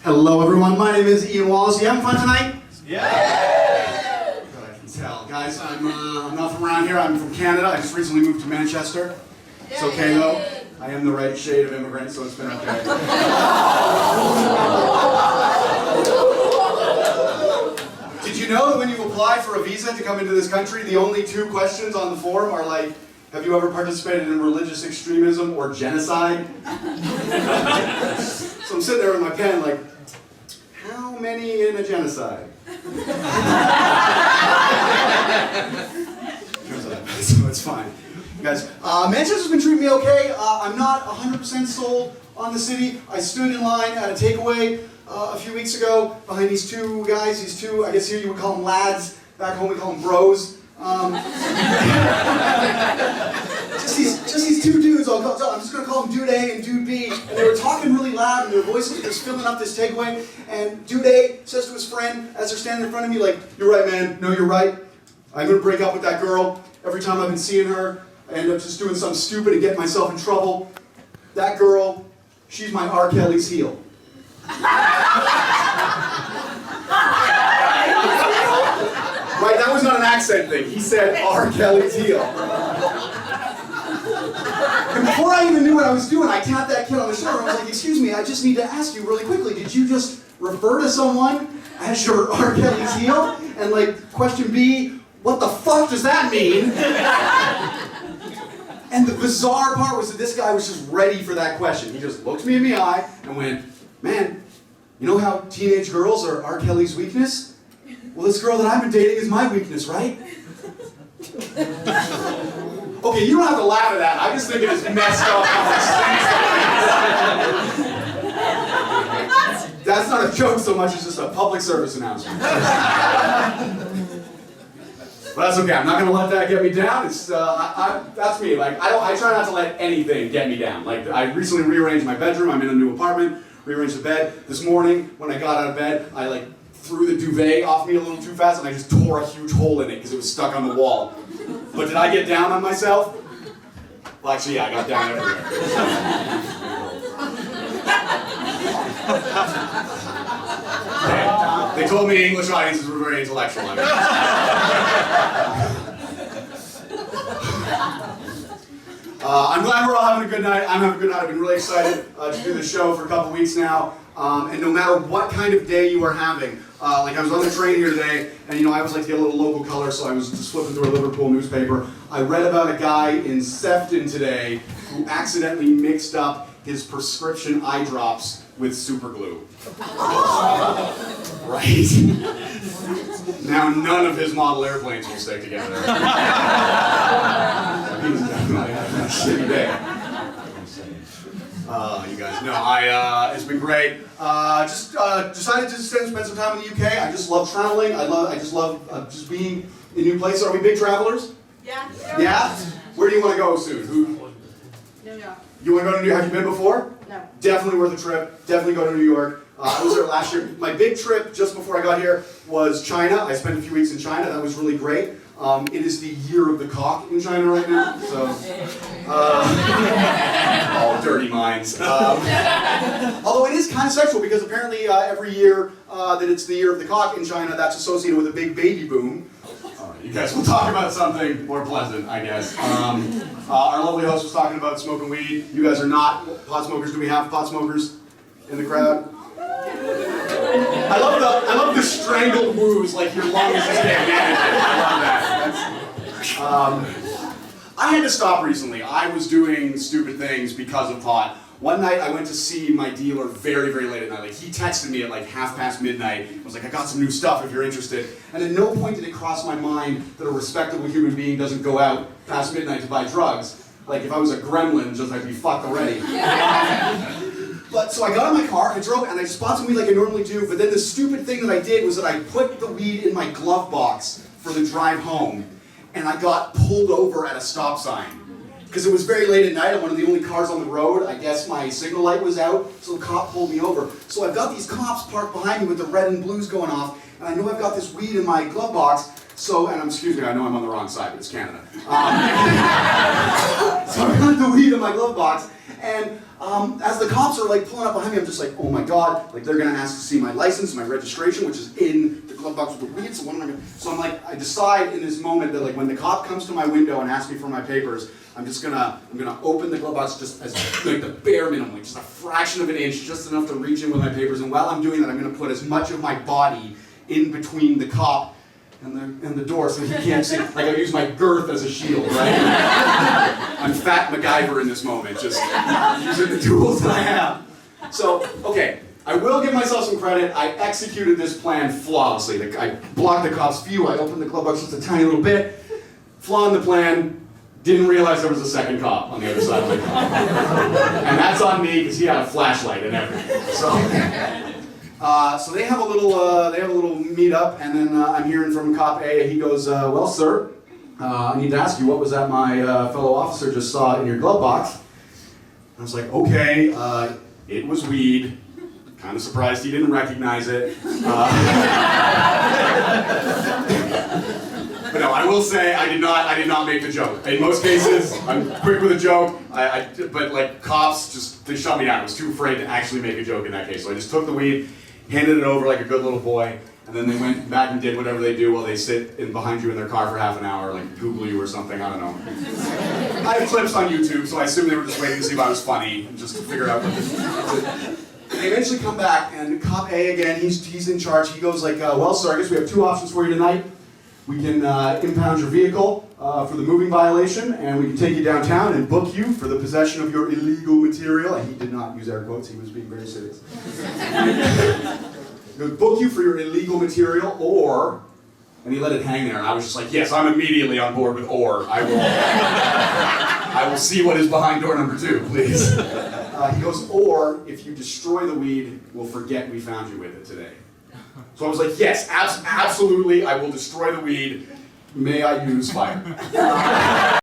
Hello everyone, my name is Ian Wallace. You having fun tonight? Yeah! Good, I can tell. Guys, I'm not from around here, I'm from Canada. I just recently moved to Manchester. It's okay though. I am the right shade of immigrant, so it's been okay. Did you know that when you apply for a visa to come into this country, the only two questions on the form are like, have you ever participated in religious extremism or genocide? So I'm sitting there with my pen like, how many in a genocide? So it's fine. Guys, Manchester's been treating me okay. I'm not 100% sold on the city. I stood in line at a takeaway a few weeks ago behind these two guys, I guess here you would call them lads. Back home we call them bros. Just these two dudes, I'm just going to call them Dude A and Dude B, and they were talking really loud and their voices were just filling up this takeaway, and Dude A says to his friend as they're standing in front of me like, you're right man, no you're right, I'm going to break up with that girl. Every time I've been seeing her, I end up just doing something stupid and getting myself in trouble. That girl, she's my R. Kelly's heel. Right, that was not an accent thing. He said R. Kelly's heel. And before I even knew what I was doing, I tapped that kid on the shoulder and I was like, excuse me, I just need to ask you really quickly, did you just refer to someone as your R. Kelly's heel? And like, question B, what the fuck does that mean? And the bizarre part was that this guy was just ready for that question. He just looked me in the eye and went, man, you know how teenage girls are R. Kelly's weakness? Well, this girl that I've been dating is my weakness, right? Okay, you don't have to laugh at that. I just think it is messed up. That's not a joke so much as just a public service announcement. But that's okay. I'm not gonna let that get me down. It's that's me. Like I try not to let anything get me down. Like I recently rearranged my bedroom. I'm in a new apartment. Rearranged the bed. This morning when I got out of bed, I like threw the duvet off me a little too fast and I just tore a huge hole in it because it was stuck on the wall. But did I get down on myself? Well, actually, yeah, I got down everywhere. Okay. They told me English audiences were very intellectual. I'm glad we're all having a good night. I'm having a good night. I've been really excited to do this show for a couple weeks now. And no matter what kind of day you are having, like I was on the train here today, and you know I always like to get a little local color, so I was just flipping through a Liverpool newspaper. I read about a guy in Sefton today who accidentally mixed up his prescription eye drops with super glue. Right? Now none of his model airplanes will stick together. He's definitely having a shitty day. You guys know, it's been great. Just decided to spend some time in the UK. I just love traveling. I just love just being in new places. Are we big travelers? Yeah. Yeah? Where do you want to go soon? New York. You want to go to New York? Have you been before? No. Definitely worth a trip. Definitely go to New York. I was there last year. My big trip just before I got here was China. I spent a few weeks in China. That was really great. It is the year of the cock in China right now, so all dirty minds. Although it is kind of sexual because apparently every year that it's the year of the cock in China, that's associated with a big baby boom. All right, you guys will talk about something more pleasant, I guess. Our lovely host was talking about smoking weed. You guys are not pot smokers. Do we have pot smokers in the crowd? I love the strangled woos, like your lungs just can't manage it. I love that. I had to stop recently. I was doing stupid things because of pot. One night I went to see my dealer very, very late at night. Like he texted me at like midnight. I was like, I got some new stuff if you're interested. And at no point did it cross my mind that a respectable human being doesn't go out past midnight to buy drugs. Like if I was a gremlin, just I'd be fucked already. But so I got in my car, I drove, and I just bought some weed like I normally do, but then the stupid thing that I did was that I put the weed in my glove box for the drive home, and I got pulled over at a stop sign. Because it was very late at night, I'm one of the only cars on the road, I guess my signal light was out, so the cop pulled me over. So I've got these cops parked behind me with the red and blues going off, and I know I've got this weed in my glove box, so, and excuse me, I know I'm on the wrong side, but it's Canada. So I've got the weed in my glove box, and as the cops are like pulling up behind me, I'm just like, oh my god, like they're gonna ask to see my license, my registration, which is in the glove box with the weed, so what am I gonna, so I'm like, I decide in this moment that like when the cop comes to my window and asks me for my papers, I'm gonna open the glove box just as like the bare minimum, like just a fraction of an inch, just enough to reach in with my papers, and while I'm doing that, I'm gonna put as much of my body in between the cop and the door so he can't see. Like I use my girth as a shield, right? I'm Fat MacGyver in this moment, just using the tools that I have. So, okay, I will give myself some credit. I executed this plan flawlessly. Like, I blocked the cop's view, I opened the glove box just a tiny little bit, flaw in the plan, didn't realize there was a second cop on the other side of the car. And that's on me because he had a flashlight and everything. So they have a little meet up, and then I'm hearing from Cop A. He goes, "Well, sir, I need to ask you what was that my fellow officer just saw in your glove box?" I was like, "Okay, it was weed." Kind of surprised he didn't recognize it. But no, I will say I did not make the joke. In most cases, I'm quick with a joke. But like cops they shut me down. I was too afraid to actually make a joke in that case. So I just took the weed, handed it over like a good little boy, and then they went back and did whatever they do while they sit behind you in their car for half an hour, like Google you or something. I don't know. I have clips on YouTube, so I assume they were just waiting to see if I was funny and just to figure out what They eventually come back, and Cop A again, he's in charge. He goes like, "Well, sir, I guess we have two options for you tonight. We can impound your vehicle for the moving violation, and we can take you downtown and book you for the possession of your illegal material." And he did not use air quotes, he was being very serious. "We'll book you for your illegal material, or," and he let it hang there, and I was just like, yes, I'm immediately on board with "or." I will see what is behind door number 2, please. He goes, "Or, if you destroy the weed, we'll forget we found you with it today." So I was like, yes, absolutely, I will destroy the weed. May I use fire?